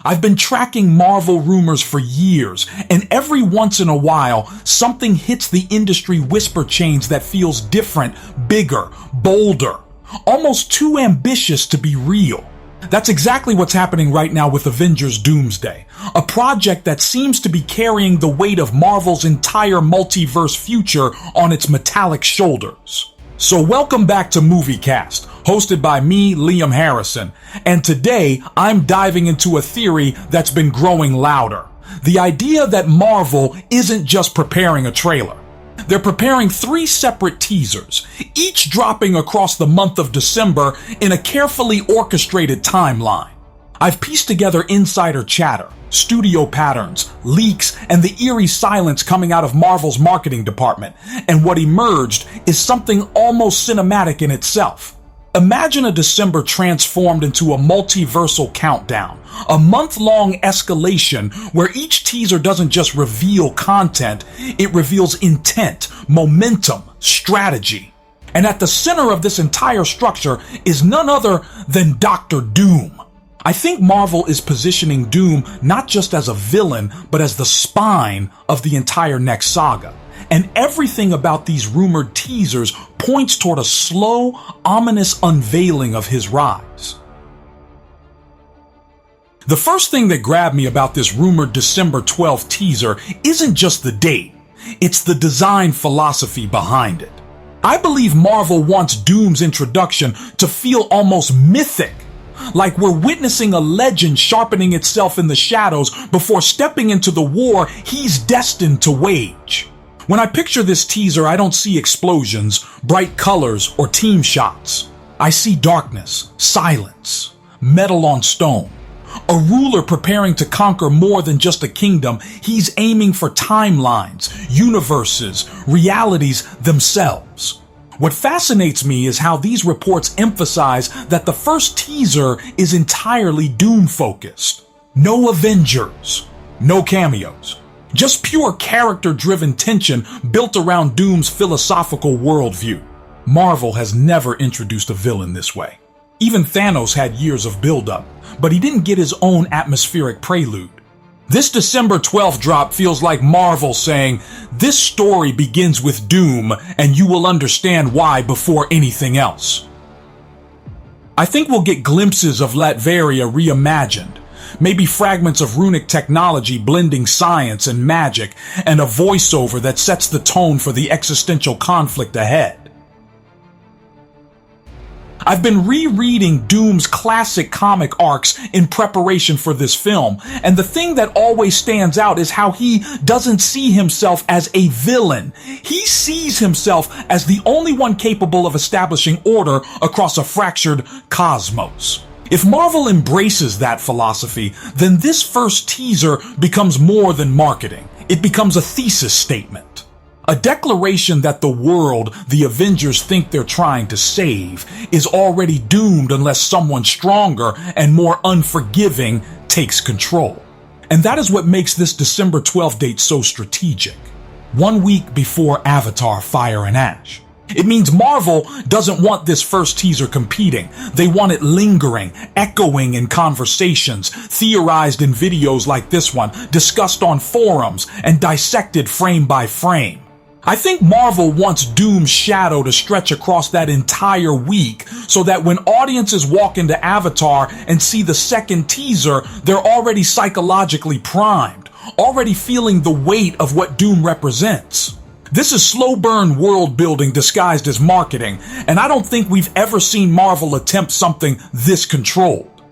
I've been tracking Marvel rumors for years, and every once in a while, something hits the industry whisper chains that feels different, bigger, bolder, almost too ambitious to be real. That's exactly what's happening right now with Avengers Doomsday, a project that seems to be carrying the weight of Marvel's entire multiverse future on its metallic shoulders. So welcome back to MovieCast, hosted by me, Liam Harrison, and today I'm diving into a theory that's been growing louder. The idea that Marvel isn't just preparing a trailer. They're preparing 3 separate teasers, each dropping across the month of December in a carefully orchestrated timeline. I've pieced together insider chatter, studio patterns, leaks, and the eerie silence coming out of Marvel's marketing department, and what emerged is something almost cinematic in itself. Imagine a December transformed into a multiversal countdown, a month-long escalation where each teaser doesn't just reveal content, it reveals intent, momentum, strategy. And at the center of this entire structure is none other than Dr. Doom. I think Marvel is positioning Doom not just as a villain, but as the spine of the entire next saga. And everything about these rumored teasers points toward a slow, ominous unveiling of his rise. The first thing that grabbed me about this rumored December 12th teaser isn't just the date, it's the design philosophy behind it. I believe Marvel wants Doom's introduction to feel almost mythic, like we're witnessing a legend sharpening itself in the shadows before stepping into the war he's destined to wage. When I picture this teaser, I don't see explosions, bright colors, or team shots. I see darkness, silence, metal on stone. A ruler preparing to conquer more than just a kingdom. He's aiming for timelines, universes, realities themselves. What fascinates me is how these reports emphasize that the first teaser is entirely Doom-focused. No Avengers, no cameos. Just pure character-driven tension built around Doom's philosophical worldview. Marvel has never introduced a villain this way. Even Thanos had years of build-up, but he didn't get his own atmospheric prelude. This December 12th drop feels like Marvel saying, this story begins with Doom, and you will understand why before anything else. I think we'll get glimpses of Latveria reimagined. Maybe fragments of runic technology blending science and magic, and a voiceover that sets the tone for the existential conflict ahead. I've been rereading Doom's classic comic arcs in preparation for this film, and the thing that always stands out is how he doesn't see himself as a villain. He sees himself as the only one capable of establishing order across a fractured cosmos. If Marvel embraces that philosophy, then this first teaser becomes more than marketing. It becomes a thesis statement. A declaration that the world the Avengers think they're trying to save is already doomed unless someone stronger and more unforgiving takes control. And that is what makes this December 12th date so strategic. 1 week before Avatar: Fire and Ash. It means Marvel doesn't want this first teaser competing. They want it lingering, echoing in conversations, theorized in videos like this one, discussed on forums, and dissected frame by frame. I think Marvel wants Doom's shadow to stretch across that entire week so that when audiences walk into Avatar and see the second teaser, they're already psychologically primed, already feeling the weight of what Doom represents. This is slow burn world building disguised as marketing, and I don't think we've ever seen Marvel attempt something this controlled.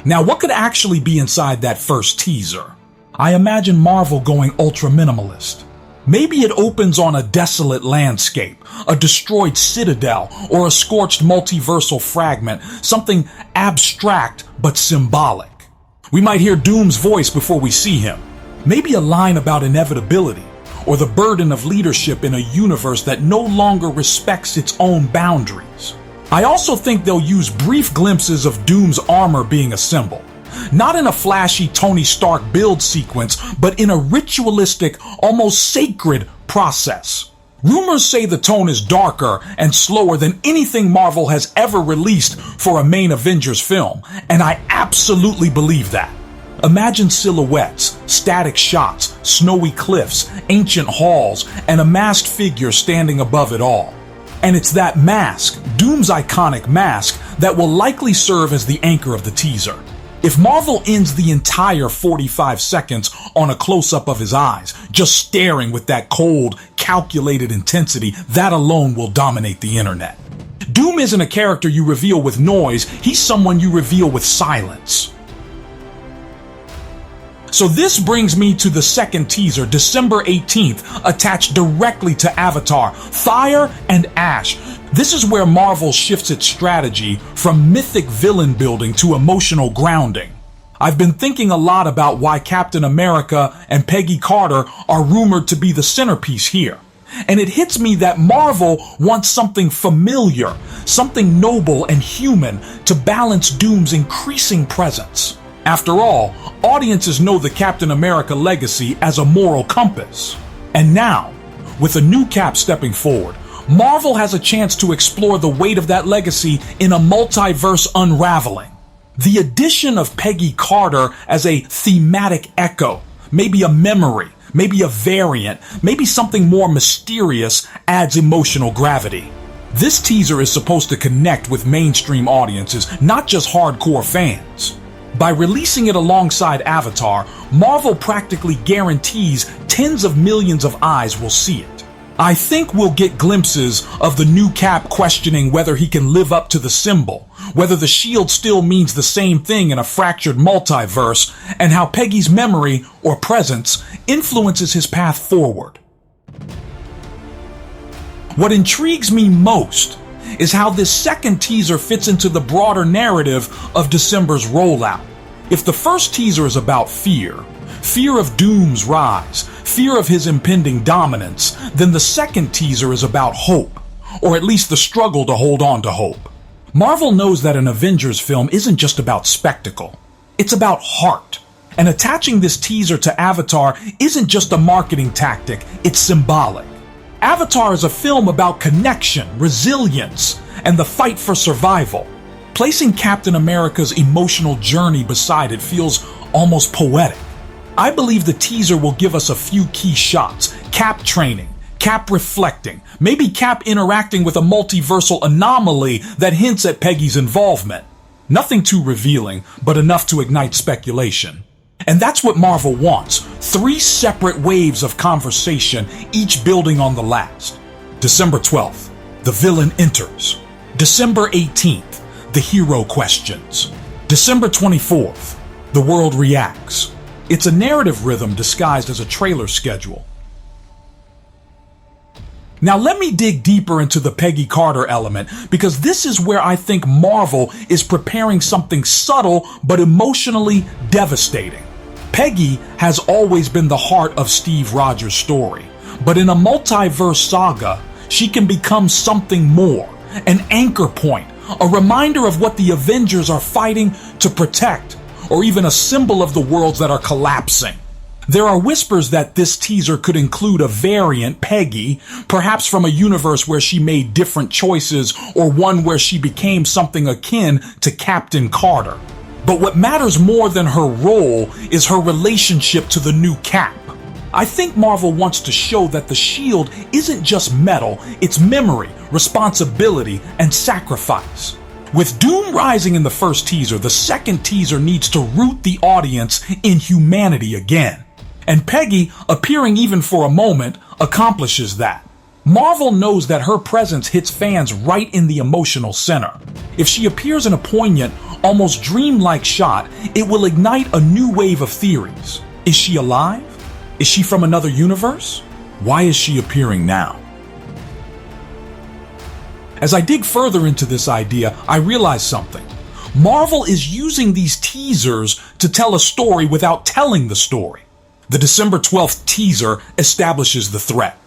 Now, what could actually be inside that first teaser? I imagine Marvel going ultra minimalist. Maybe it opens on a desolate landscape, a destroyed citadel, or a scorched multiversal fragment, something abstract but symbolic. We might hear Doom's voice before we see him. Maybe a line about inevitability, or the burden of leadership in a universe that no longer respects its own boundaries. I also think they'll use brief glimpses of Doom's armor being assembled. Not in a flashy Tony Stark build sequence, but in a ritualistic, almost sacred process. Rumors say the tone is darker and slower than anything Marvel has ever released for a main Avengers film, and I absolutely believe that. Imagine silhouettes, static shots, snowy cliffs, ancient halls, and a masked figure standing above it all. And it's that mask, Doom's iconic mask, that will likely serve as the anchor of the teaser. If Marvel ends the entire 45 seconds on a close-up of his eyes, just staring with that cold, calculated intensity, that alone will dominate the internet. Doom isn't a character you reveal with noise, he's someone you reveal with silence. So this brings me to the second teaser, December 18th, attached directly to Avatar, Fire and Ash. This is where Marvel shifts its strategy from mythic villain building to emotional grounding. I've been thinking a lot about why Captain America and Peggy Carter are rumored to be the centerpiece here. And it hits me that Marvel wants something familiar, something noble and human to balance Doom's increasing presence. After all, audiences know the Captain America legacy as a moral compass. And now, with a new Cap stepping forward, Marvel has a chance to explore the weight of that legacy in a multiverse unraveling. The addition of Peggy Carter as a thematic echo, maybe a memory, maybe a variant, maybe something more mysterious, adds emotional gravity. This teaser is supposed to connect with mainstream audiences, not just hardcore fans. By releasing it alongside Avatar, Marvel practically guarantees tens of millions of eyes will see it. I think we'll get glimpses of the new Cap questioning whether he can live up to the symbol, whether the shield still means the same thing in a fractured multiverse, and how Peggy's memory, or presence, influences his path forward. What intrigues me most is how this second teaser fits into the broader narrative of December's rollout. If the first teaser is about fear of Doom's rise, fear of his impending dominance, then the second teaser is about hope, or at least the struggle to hold on to hope. Marvel knows that an Avengers film isn't just about spectacle, it's about heart. And attaching this teaser to Avatar isn't just a marketing tactic, it's symbolic. Avatar is a film about connection, resilience, and the fight for survival. Placing Captain America's emotional journey beside it feels almost poetic. I believe the teaser will give us a few key shots: Cap training, Cap reflecting, maybe Cap interacting with a multiversal anomaly that hints at Peggy's involvement. Nothing too revealing, but enough to ignite speculation. And that's what Marvel wants: 3 separate waves of conversation, each building on the last. December 12th, the villain enters. December 18th, the hero questions. December 24th, the world reacts. It's a narrative rhythm disguised as a trailer schedule. Now let me dig deeper into the Peggy Carter element, because this is where I think Marvel is preparing something subtle but emotionally devastating. Peggy has always been the heart of Steve Rogers' story, but in a multiverse saga, she can become something more, an anchor point, a reminder of what the Avengers are fighting to protect, or even a symbol of the worlds that are collapsing. There are whispers that this teaser could include a variant Peggy, perhaps from a universe where she made different choices, or one where she became something akin to Captain Carter. But what matters more than her role is her relationship to the new Cap. I think Marvel wants to show that the shield isn't just metal, it's memory, responsibility, and sacrifice. With Doom rising in the first teaser, the second teaser needs to root the audience in humanity again. And Peggy, appearing even for a moment, accomplishes that. Marvel knows that her presence hits fans right in the emotional center. If she appears in a poignant, almost dreamlike shot, it will ignite a new wave of theories. Is she alive? Is she from another universe? Why is she appearing now? As I dig further into this idea, I realize something. Marvel is using these teasers to tell a story without telling the story. The December 12th teaser establishes the threat.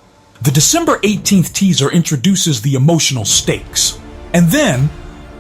The December 18th teaser introduces the emotional stakes. And then,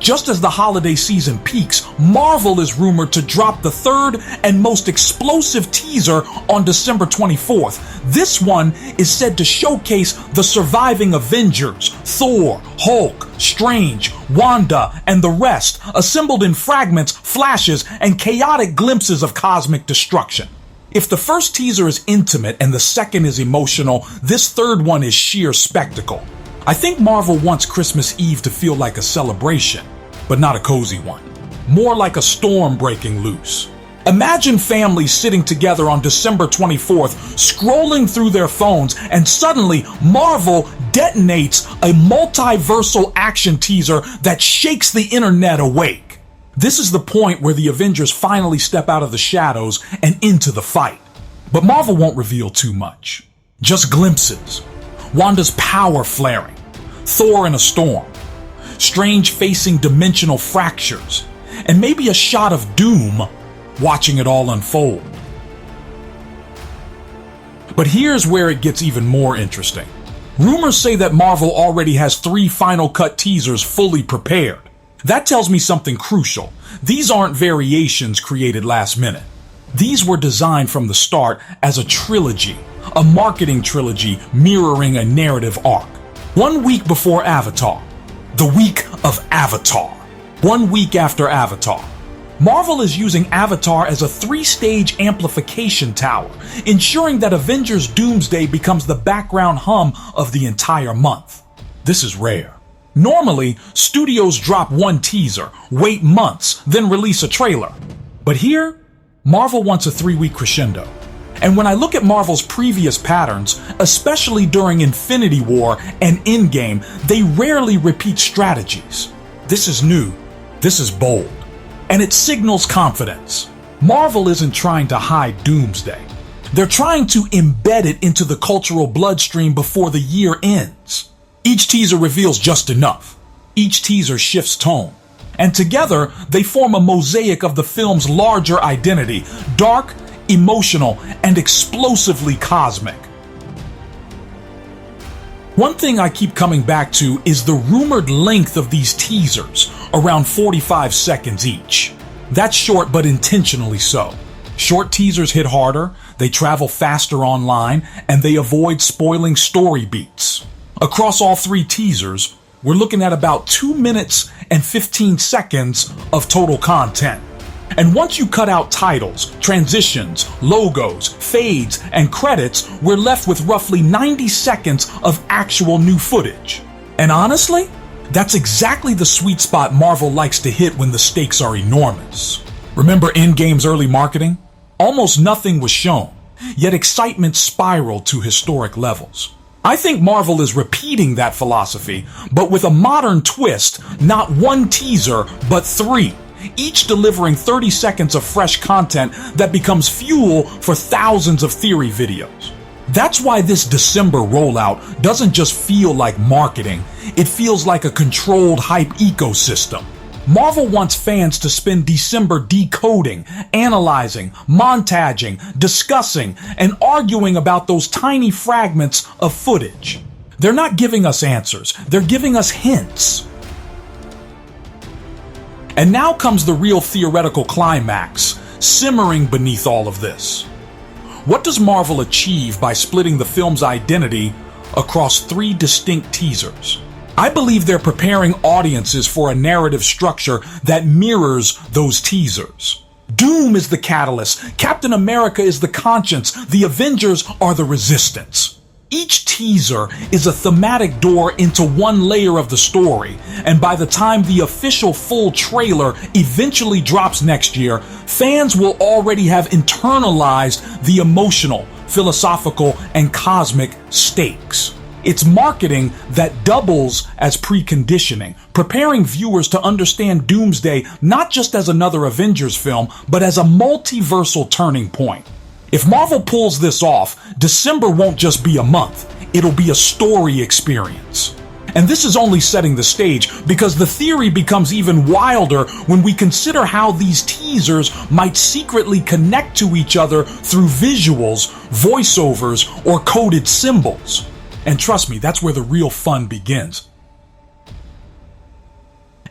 Just as the holiday season peaks, Marvel is rumored to drop the third and most explosive teaser on December 24th. This one is said to showcase the surviving Avengers, Thor, Hulk, Strange, Wanda, and the rest, assembled in fragments, flashes, and chaotic glimpses of cosmic destruction. If the first teaser is intimate and the second is emotional, this third one is sheer spectacle. I think Marvel wants Christmas Eve to feel like a celebration, but not a cozy one. More like a storm breaking loose. Imagine families sitting together on December 24th, scrolling through their phones, and suddenly Marvel detonates a multiversal action teaser that shakes the internet awake. This is the point where the Avengers finally step out of the shadows and into the fight. But Marvel won't reveal too much. Just glimpses. Wanda's power flaring. Thor in a storm. Strange facing dimensional fractures. And maybe a shot of Doom watching it all unfold. But here's where it gets even more interesting. Rumors say that Marvel already has 3 final cut teasers fully prepared. That tells me something crucial. These aren't variations created last minute. These were designed from the start as a trilogy, a marketing trilogy mirroring a narrative arc. 1 week before Avatar, the week of Avatar. 1 week after Avatar. Marvel is using Avatar as a 3-stage amplification tower, ensuring that Avengers Doomsday becomes the background hum of the entire month. This is rare. Normally, studios drop 1 teaser, wait months, then release a trailer. But here, Marvel wants a 3-week crescendo. And when I look at Marvel's previous patterns, especially during Infinity War and Endgame, they rarely repeat strategies. This is new. This is bold. And it signals confidence. Marvel isn't trying to hide Doomsday. They're trying to embed it into the cultural bloodstream before the year ends. Each teaser reveals just enough. Each teaser shifts tone. And together, they form a mosaic of the film's larger identity, dark, emotional, and explosively cosmic. One thing I keep coming back to is the rumored length of these teasers, around 45 seconds each. That's short, but intentionally so. Short teasers hit harder, they travel faster online, and they avoid spoiling story beats. Across all 3 teasers, we're looking at about 2 minutes and 15 seconds of total content. And once you cut out titles, transitions, logos, fades, and credits, we're left with roughly 90 seconds of actual new footage. And honestly, that's exactly the sweet spot Marvel likes to hit when the stakes are enormous. Remember Endgame's early marketing? Almost nothing was shown, yet excitement spiraled to historic levels. I think Marvel is repeating that philosophy, but with a modern twist, not 1 teaser, but 3. Each delivering 30 seconds of fresh content that becomes fuel for thousands of theory videos. That's why this December rollout doesn't just feel like marketing, it feels like a controlled hype ecosystem. Marvel wants fans to spend December decoding, analyzing, montaging, discussing, and arguing about those tiny fragments of footage. They're not giving us answers, they're giving us hints. And now comes the real theoretical climax, simmering beneath all of this. What does Marvel achieve by splitting the film's identity across 3 distinct teasers? I believe they're preparing audiences for a narrative structure that mirrors those teasers. Doom is the catalyst, Captain America is the conscience, the Avengers are the resistance. Each teaser is a thematic door into 1 layer of the story, and by the time the official full trailer eventually drops next year, fans will already have internalized the emotional, philosophical, and cosmic stakes. It's marketing that doubles as preconditioning, preparing viewers to understand Doomsday not just as another Avengers film, but as a multiversal turning point. If Marvel pulls this off, December won't just be a month, it'll be a story experience. And this is only setting the stage because the theory becomes even wilder when we consider how these teasers might secretly connect to each other through visuals, voiceovers, or coded symbols. And trust me, that's where the real fun begins.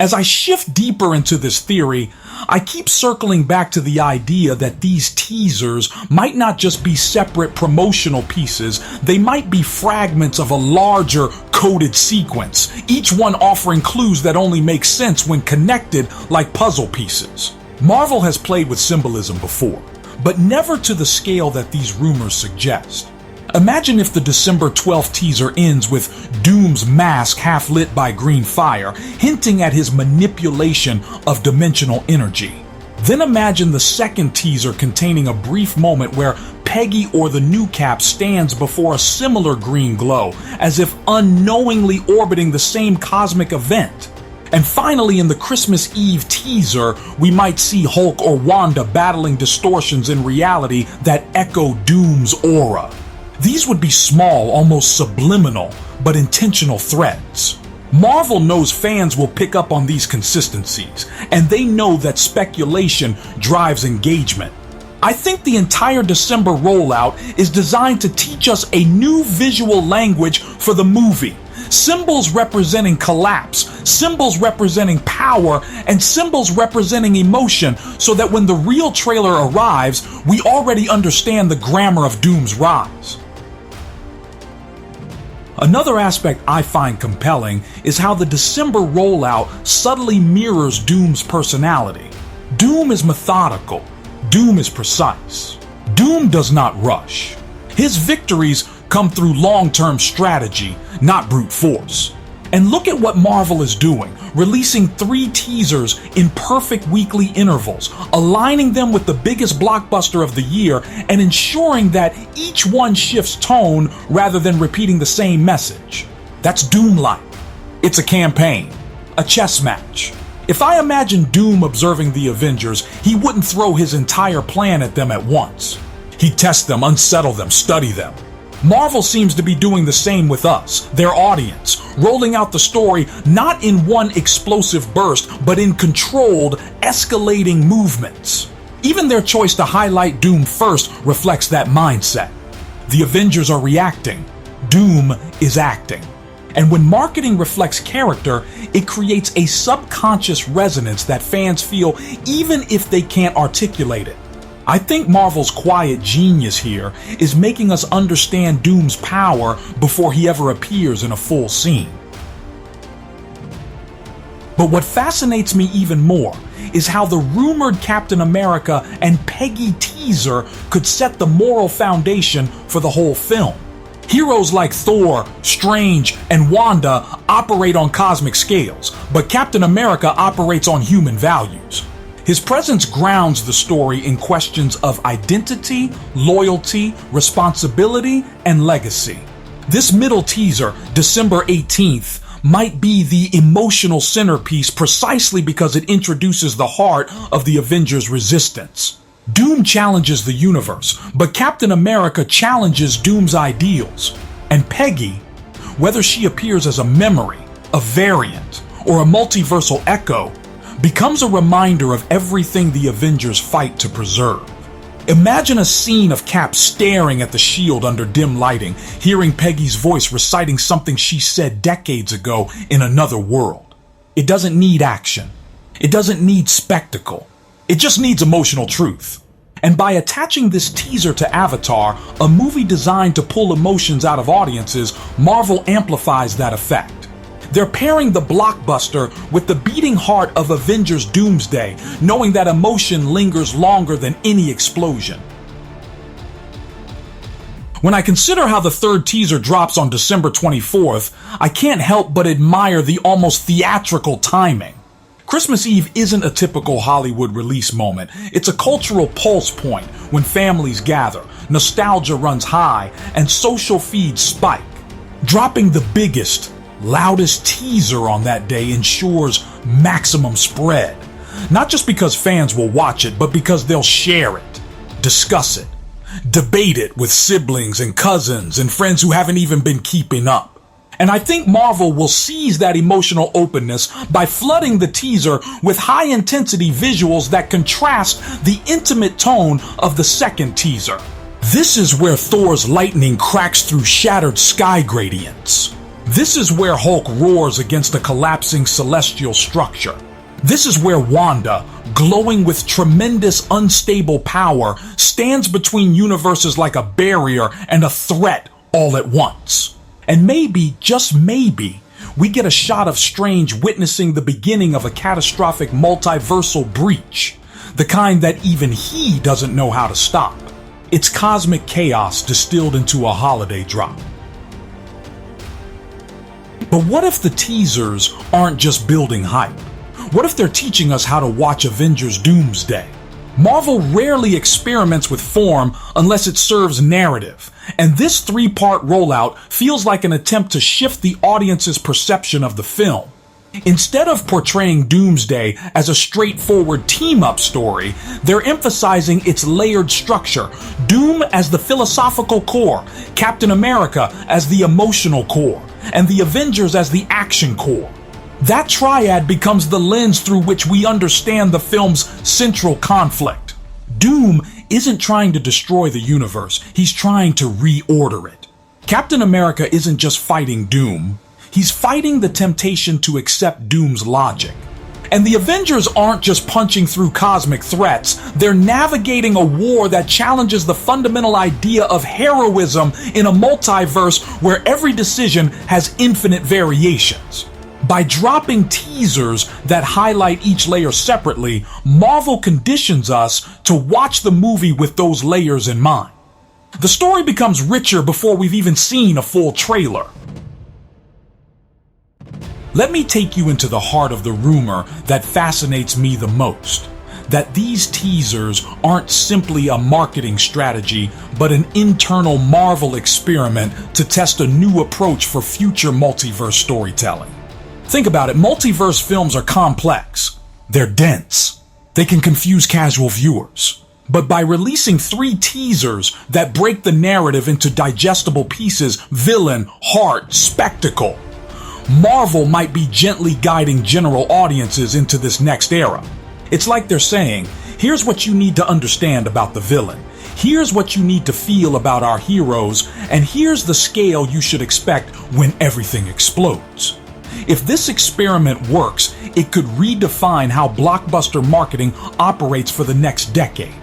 As I shift deeper into this theory, I keep circling back to the idea that these teasers might not just be separate promotional pieces, they might be fragments of a larger coded sequence, each one offering clues that only make sense when connected like puzzle pieces. Marvel has played with symbolism before, but never to the scale that these rumors suggest. Imagine if the December 12th teaser ends with Doom's mask half lit by green fire, hinting at his manipulation of dimensional energy. Then imagine the second teaser containing a brief moment where Peggy or the new Cap stands before a similar green glow, as if unknowingly orbiting the same cosmic event. And finally, in the Christmas Eve teaser, we might see Hulk or Wanda battling distortions in reality that echo Doom's aura. These would be small, almost subliminal, but intentional threads. Marvel knows fans will pick up on these consistencies, and they know that speculation drives engagement. I think the entire December rollout is designed to teach us a new visual language for the movie. Symbols representing collapse, symbols representing power, and symbols representing emotion, so that when the real trailer arrives, we already understand the grammar of Doom's rise. Another aspect I find compelling is how the December rollout subtly mirrors Doom's personality. Doom is methodical. Doom is precise. Doom does not rush. His victories come through long-term strategy, not brute force. And look at what Marvel is doing, releasing 3 teasers in perfect weekly intervals, aligning them with the biggest blockbuster of the year, and ensuring that each one shifts tone rather than repeating the same message. That's Doom-like. It's a campaign, a chess match. If I imagine Doom observing the Avengers, he wouldn't throw his entire plan at them at once. He'd test them, unsettle them, study them. Marvel seems to be doing the same with us, their audience, rolling out the story not in one explosive burst, but in controlled, escalating movements. Even their choice to highlight Doom first reflects that mindset. The Avengers are reacting. Doom is acting. And when marketing reflects character, it creates a subconscious resonance that fans feel even if they can't articulate it. I think Marvel's quiet genius here is making us understand Doom's power before he ever appears in a full scene. But what fascinates me even more is how the rumored Captain America and Peggy teaser could set the moral foundation for the whole film. Heroes like Thor, Strange, and Wanda operate on cosmic scales, but Captain America operates on human values. His presence grounds the story in questions of identity, loyalty, responsibility, and legacy. This middle teaser, December 18th, might be the emotional centerpiece precisely because it introduces the heart of the Avengers' resistance. Doom challenges the universe, but Captain America challenges Doom's ideals. And Peggy, whether she appears as a memory, a variant, or a multiversal echo, becomes a reminder of everything the Avengers fight to preserve. Imagine a scene of Cap staring at the shield under dim lighting, hearing Peggy's voice reciting something she said decades ago in another world. It doesn't need action. It doesn't need spectacle. It just needs emotional truth. And by attaching this teaser to Avatar, a movie designed to pull emotions out of audiences, Marvel amplifies that effect. They're pairing the blockbuster with the beating heart of Avengers Doomsday, knowing that emotion lingers longer than any explosion. When I consider how the third teaser drops on December 24th, I can't help but admire the almost theatrical timing. Christmas Eve isn't a typical Hollywood release moment. It's a cultural pulse point when families gather, nostalgia runs high, and social feeds spike. Dropping the biggest, loudest teaser on that day ensures maximum spread. Not just because fans will watch it, but because they'll share it, discuss it, debate it with siblings and cousins and friends who haven't even been keeping up. And I think Marvel will seize that emotional openness by flooding the teaser with high-intensity visuals that contrast the intimate tone of the second teaser. This is where Thor's lightning cracks through shattered sky gradients. This is where Hulk roars against a collapsing celestial structure. This is where Wanda, glowing with tremendous unstable power, stands between universes like a barrier and a threat all at once. And maybe, just maybe, we get a shot of Strange witnessing the beginning of a catastrophic multiversal breach, the kind that even he doesn't know how to stop. It's cosmic chaos distilled into a holiday drop. But what if the teasers aren't just building hype? What if they're teaching us how to watch Avengers Doomsday? Marvel rarely experiments with form unless it serves narrative, and this three-part rollout feels like an attempt to shift the audience's perception of the film. Instead of portraying Doomsday as a straightforward team-up story, they're emphasizing its layered structure, Doom as the philosophical core, Captain America as the emotional core, and the Avengers as the action core. That triad becomes the lens through which we understand the film's central conflict. Doom isn't trying to destroy the universe, he's trying to reorder it. Captain America isn't just fighting Doom, he's fighting the temptation to accept Doom's logic. And the Avengers aren't just punching through cosmic threats, they're navigating a war that challenges the fundamental idea of heroism in a multiverse where every decision has infinite variations. By dropping teasers that highlight each layer separately, Marvel conditions us to watch the movie with those layers in mind. The story becomes richer before we've even seen a full trailer. Let me take you into the heart of the rumor that fascinates me the most. That these teasers aren't simply a marketing strategy, but an internal Marvel experiment to test a new approach for future multiverse storytelling. Think about it, multiverse films are complex. They're dense. They can confuse casual viewers. But by releasing 3 teasers that break the narrative into digestible pieces, villain, heart, spectacle, Marvel might be gently guiding general audiences into this next era. It's like they're saying, here's what you need to understand about the villain. Here's what you need to feel about our heroes, and here's the scale you should expect when everything explodes. If this experiment works, it could redefine how blockbuster marketing operates for the next decade.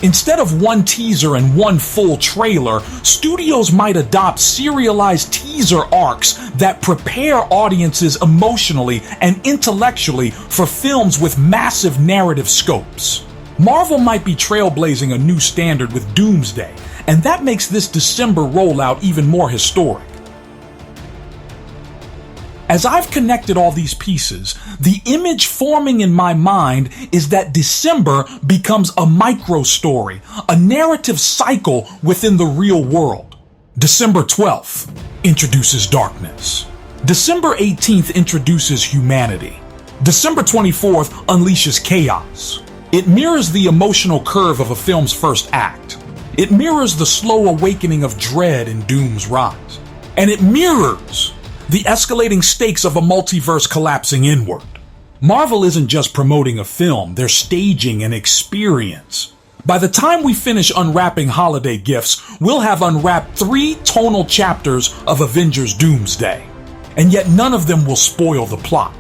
Instead of one teaser and one full trailer, studios might adopt serialized teaser arcs that prepare audiences emotionally and intellectually for films with massive narrative scopes. Marvel might be trailblazing a new standard with Doomsday, and that makes this December rollout even more historic. As I've connected all these pieces, the image forming in my mind is that December becomes a micro story, a narrative cycle within the real world. December 12th introduces darkness. December 18th introduces humanity. December 24th unleashes chaos. It mirrors the emotional curve of a film's first act. It mirrors the slow awakening of dread in Doom's rise. And it mirrors the escalating stakes of a multiverse collapsing inward. Marvel isn't just promoting a film, they're staging an experience. By the time we finish unwrapping holiday gifts, we'll have unwrapped 3 tonal chapters of Avengers Doomsday. And yet none of them will spoil the plot.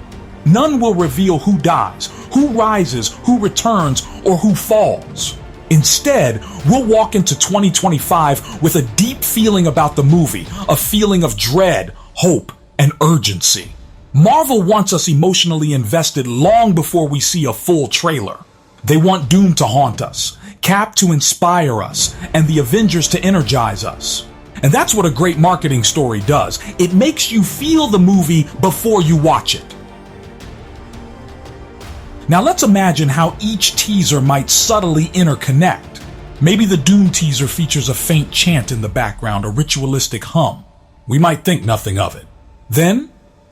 None will reveal who dies, who rises, who returns, or who falls. Instead, we'll walk into 2025 with a deep feeling about the movie, a feeling of dread, hope, and urgency. Marvel wants us emotionally invested long before we see a full trailer. They want Doom to haunt us, Cap to inspire us, and the Avengers to energize us. And that's what a great marketing story does. It makes you feel the movie before you watch it. Now let's imagine how each teaser might subtly interconnect. Maybe the Doom teaser features a faint chant in the background, a ritualistic hum. We might think nothing of it. Then,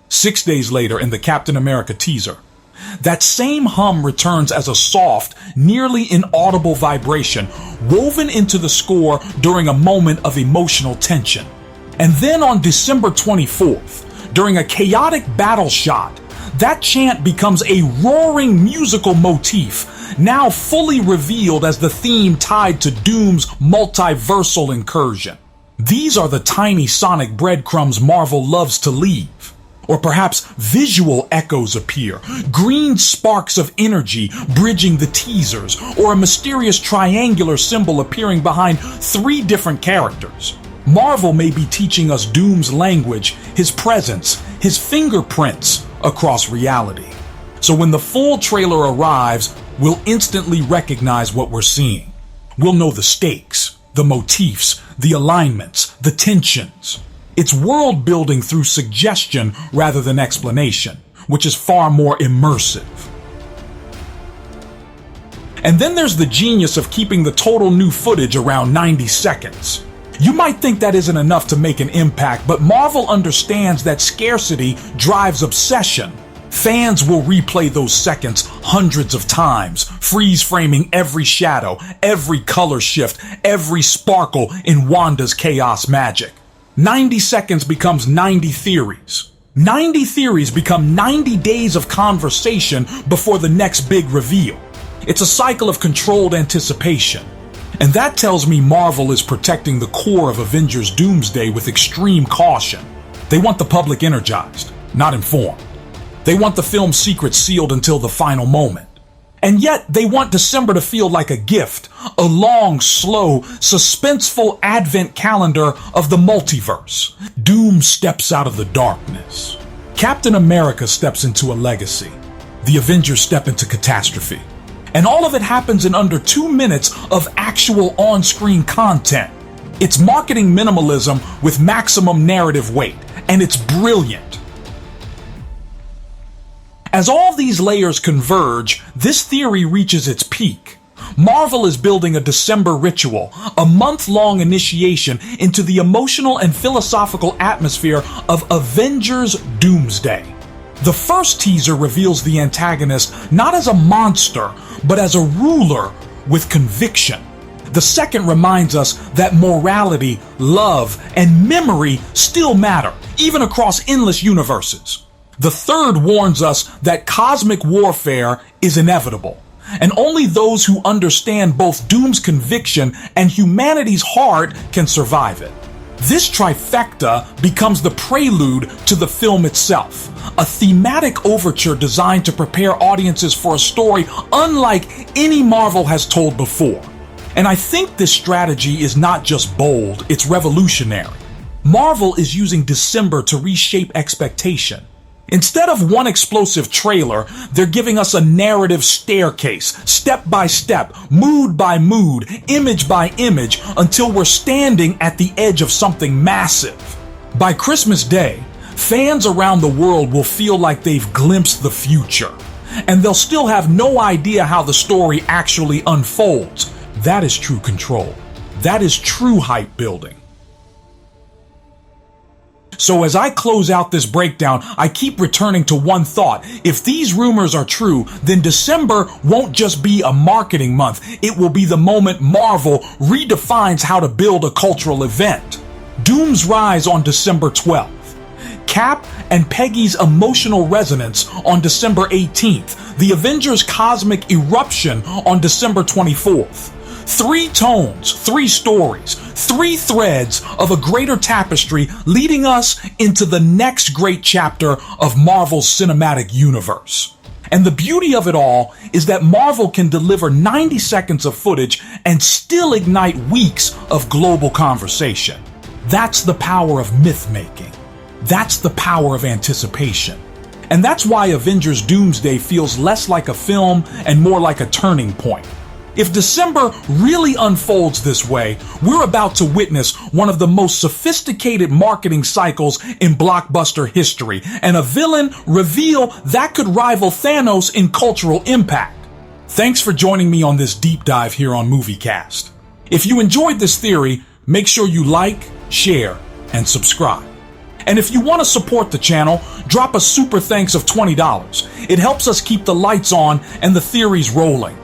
6 days later in the Captain America teaser, that same hum returns as a soft, nearly inaudible vibration woven into the score during a moment of emotional tension. And then on December 24th, during a chaotic battle shot, that chant becomes a roaring musical motif, now fully revealed as the theme tied to Doom's multiversal incursion. These are the tiny sonic breadcrumbs Marvel loves to leave. Or perhaps visual echoes appear, green sparks of energy bridging the teasers, or a mysterious triangular symbol appearing behind 3 different characters. Marvel may be teaching us Doom's language, his presence, his fingerprints across reality. So when the full trailer arrives, we'll instantly recognize what we're seeing. We'll know the stakes, the motifs, the alignments, the tensions. It's world building through suggestion rather than explanation, which is far more immersive. And then there's the genius of keeping the total new footage around 90 seconds. You might think that isn't enough to make an impact, but Marvel understands that scarcity drives obsession. Fans will replay those seconds hundreds of times, freeze framing every shadow, every color shift, every sparkle in Wanda's chaos magic. 90 seconds becomes 90 theories. 90 theories become 90 days of conversation before the next big reveal. It's a cycle of controlled anticipation. And that tells me Marvel is protecting the core of Avengers Doomsday with extreme caution. They want the public energized, not informed. They want the film's secrets sealed until the final moment. And yet, they want December to feel like a gift, a long, slow, suspenseful advent calendar of the multiverse. Doom steps out of the darkness. Captain America steps into a legacy. The Avengers step into catastrophe. And all of it happens in under 2 minutes of actual on-screen content. It's marketing minimalism with maximum narrative weight, and it's brilliant. As all these layers converge, this theory reaches its peak. Marvel is building a December ritual, a month-long initiation into the emotional and philosophical atmosphere of Avengers Doomsday. The first teaser reveals the antagonist not as a monster, but as a ruler with conviction. The second reminds us that morality, love, and memory still matter, even across endless universes. The third warns us that cosmic warfare is inevitable, and only those who understand both Doom's conviction and humanity's heart can survive it. This trifecta becomes the prelude to the film itself, a thematic overture designed to prepare audiences for a story unlike any Marvel has told before. And I think this strategy is not just bold, it's revolutionary. Marvel is using December to reshape expectation. Instead of one explosive trailer, they're giving us a narrative staircase, step by step, mood by mood, image by image, until we're standing at the edge of something massive. By Christmas Day, fans around the world will feel like they've glimpsed the future, and they'll still have no idea how the story actually unfolds. That is true control. That is true hype building. So as I close out this breakdown, I keep returning to one thought. If these rumors are true, then December won't just be a marketing month. It will be the moment Marvel redefines how to build a cultural event. Doom's rise on December 12th. Cap and Peggy's emotional resonance on December 18th. The Avengers' cosmic eruption on December 24th. 3 tones, 3 stories, 3 threads of a greater tapestry leading us into the next great chapter of Marvel's cinematic universe. And the beauty of it all is that Marvel can deliver 90 seconds of footage and still ignite weeks of global conversation. That's the power of myth-making. That's the power of anticipation. And that's why Avengers Doomsday feels less like a film and more like a turning point. If December really unfolds this way, we're about to witness one of the most sophisticated marketing cycles in blockbuster history, and a villain reveal that could rival Thanos in cultural impact. Thanks for joining me on this deep dive here on MovieCast. If you enjoyed this theory, make sure you like, share, and subscribe. And if you want to support the channel, drop a super thanks of $20. It helps us keep the lights on and the theories rolling.